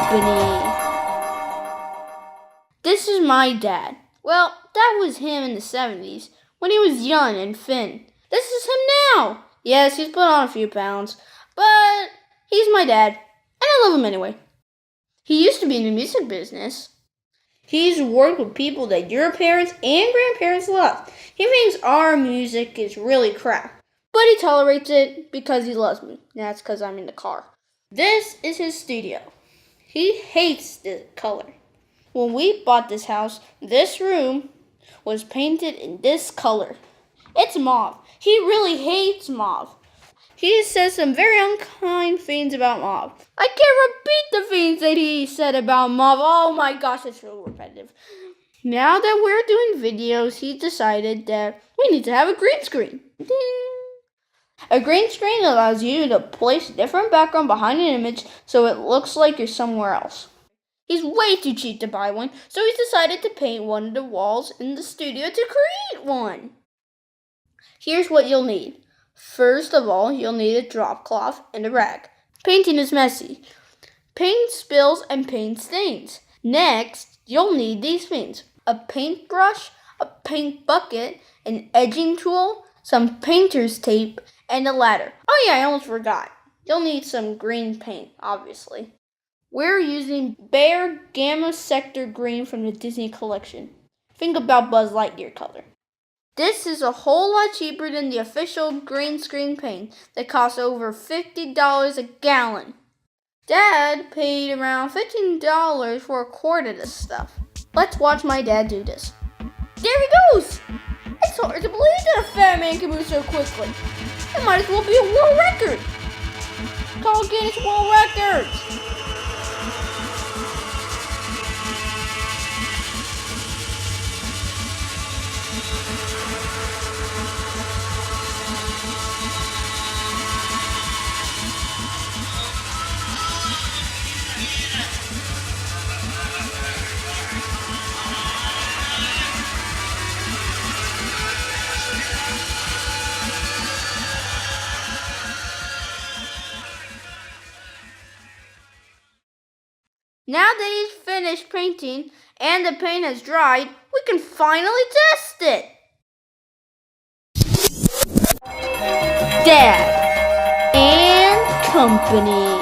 Company. This is my dad. Well, that was him in the 70s, when he was young and thin. This is him now. Yes, he's put on a few pounds, but he's my dad, and I love him anyway. He used to be in the music business. He's worked with people that your parents and grandparents love. He thinks our music is really crap, but he tolerates it because he loves me. That's because I'm in the car. This is his studio. He hates the color. When we bought this house, this room was painted in this color. It's mauve. He really hates mauve. He says some very unkind things about mauve. I can't repeat the things that he said about mauve. Oh my gosh, it's so repetitive. Now that we're doing videos, he decided that we need to have a green screen. Ding. A green screen allows you to place a different background behind an image so it looks like you're somewhere else. He's way too cheap to buy one, so he's decided to paint one of the walls in the studio to create one. Here's what you'll need. First of all, you'll need a drop cloth and a rag. Painting is messy. Paint spills and paint stains. Next, you'll need these things. A paintbrush, a paint bucket, an edging tool, some painter's tape, and a ladder. Oh yeah, I almost forgot. You'll need some green paint, obviously. We're using Bare Gamma Sector Green from the Disney collection. Think about Buzz Lightyear color. This is a whole lot cheaper than the official green screen paint that costs over $50 a gallon. Dad paid around $15 for a quart of this stuff. Let's watch my dad do this. There he goes! It's hard to believe that a fat man can move so quickly. It might as well be a world record. Call Guinness World Records. Now that he's finished painting and the paint has dried, we can finally test it. Dad and Company.